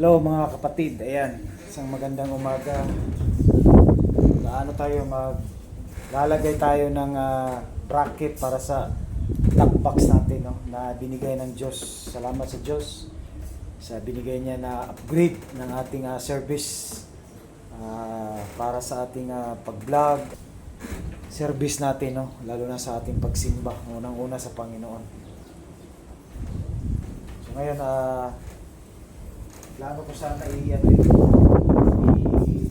Hello mga kapatid, ayan, isang magandang umaga. Tayo maglalagay tayo ng bracket para sa top box natin, no, na binigay ng Diyos. Salamat sa Diyos sa binigay niya na upgrade ng ating service para sa ating pag-vlog, service natin, no, lalo na sa ating pagsimba, unang-una sa Panginoon. So ngayon, plano ko sana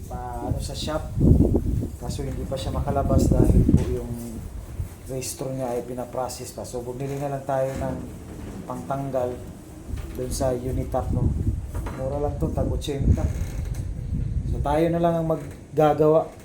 paano sa shop, kaso hindi pa siya makalabas dahil po yung registro niya ay pinaprocess pa. So bumili na lang tayo ng pangtanggal doon sa Unitap, no. Mura lang to, tag 80. So tayo na lang ang maggagawa.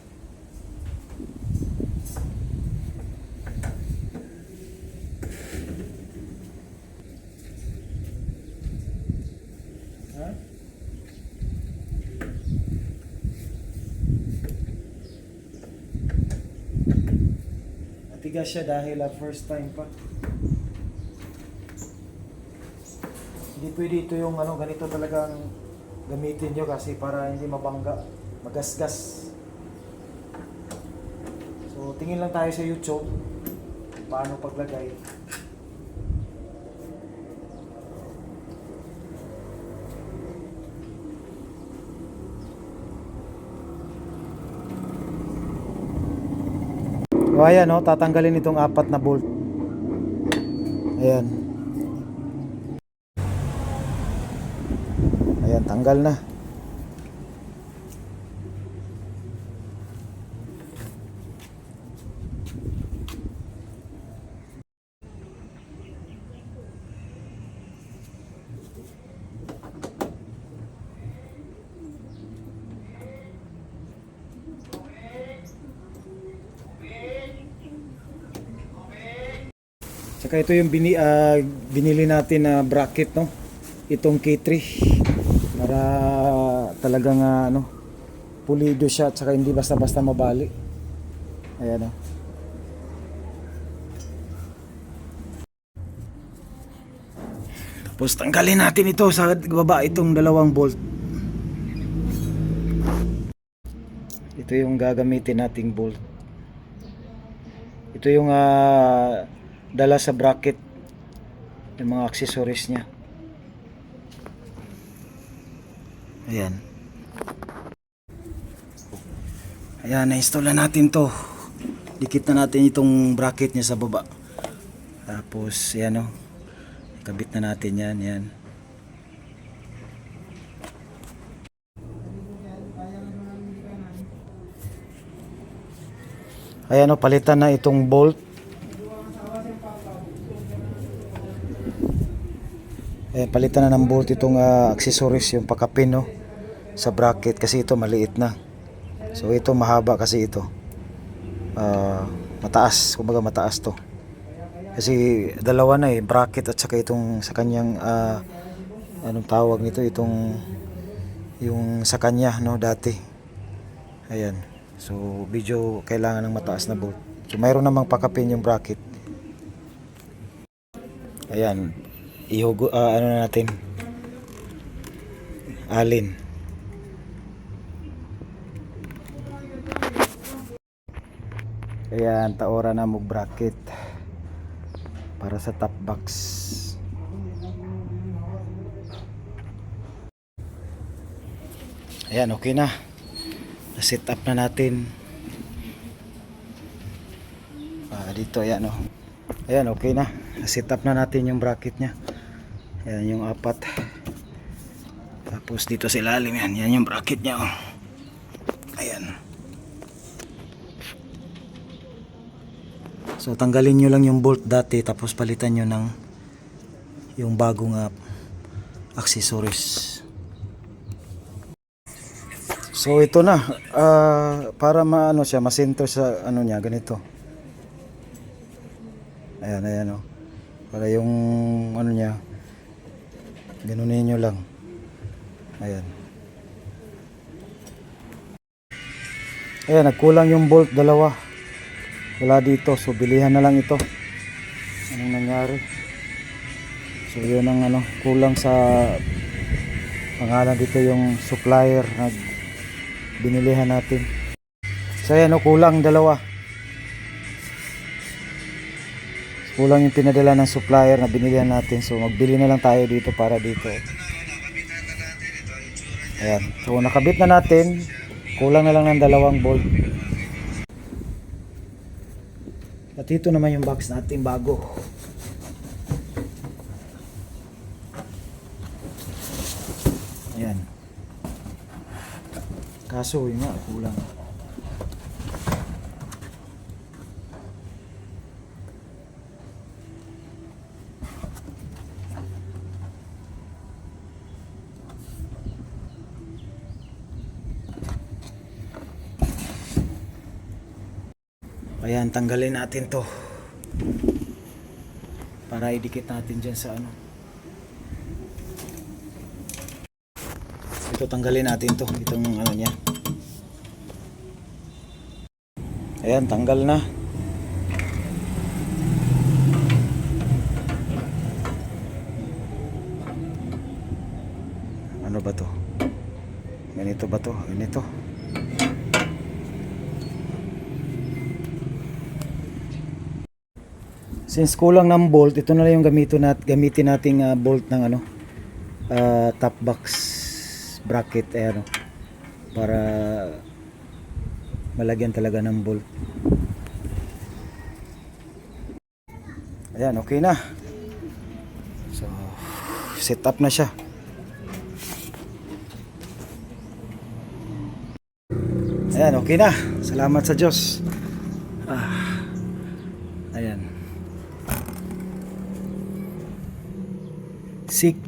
Matigas siya dahil first time pa. Hindi pwede ito yung ganito talagang gamitin nyo kasi para hindi mabangga, magasgas. So tingin lang tayo sa YouTube paano paglagay. So ayan, no, tatanggalin itong 4 na bolt. Ayan. Ayan, tanggal na. Saka ito yung binili natin na bracket, no. Itong K3 para talagang pulido siya at saka hindi basta-basta mabali. Ayan, no. Tapos tanggalin natin ito sa baba, itong 2 bolt. Ito yung gagamitin nating bolt. Ito yung dala sa bracket, yung mga accessories niya. Ayan. Ayan, na-install na natin to. Dikit na natin itong bracket niya sa baba. Tapos, ayan, kabit na natin yan. Ayan. Ayan, palitan na itong bolt. Palitan na ng bolt itong accessories, yung pakapin, no, sa bracket kasi ito maliit na. So ito mahaba kasi ito. Mataas, kumbaga mataas to. Kasi dalawa na bracket at saka itong sa kanyang anong tawag nito, itong yung sa kanya, no, dati. Ayan. So medyo kailangan ng mataas na bolt. So mayroon namang pakapin yung bracket. Ayan. Ihugo na natin, alin. Ayan, taora na mo bracket para sa top box. Ayan, okay na. Na-set up na natin. Dito, ayan, ayan, okay na. Na-set up na natin yung bracket nya. Ayan yung 4. Tapos dito sa ilalim yan. Yan yung bracket nya. Ayan. So tanggalin nyo lang yung bolt dati. Tapos palitan nyo ng yung bagong accessories. So ito na. Para siya, masentro sa niya. Ganito. Ayan, ayan, para yung niya, ganunin nyo lang. Ayan. Ayan, nagkulang yung bolt 2. Wala dito, so bilihan na lang ito. Anong nangyari? So yun ang kulang sa Pangalan dito yung supplier na binilihan natin. So ayan, kulang dalawa. Kulang yung pinadala ng supplier na binilihan natin. So magbili na lang tayo dito para dito. Ayan. So nakabit na natin. Kulang na lang ng dalawang bolt. At ito naman yung box natin bago. Ayan. Kaso yun nga, kulang. Ayan, tanggalin natin to para idikit natin dyan sa ano. Ito, tanggalin natin to, itong ano nya. Ayan, tanggal na. Ano ba to? Ganito ba to? Ganito. Since kulang ng bolt, ito na lang yung gamitin nating bolt ng ano, top box bracket, ano, para malagyan talaga ng bolt. Ayan, okay na. So, set up na siya. Ayan, okay na. Salamat sa Diyos. Ayan. Sick.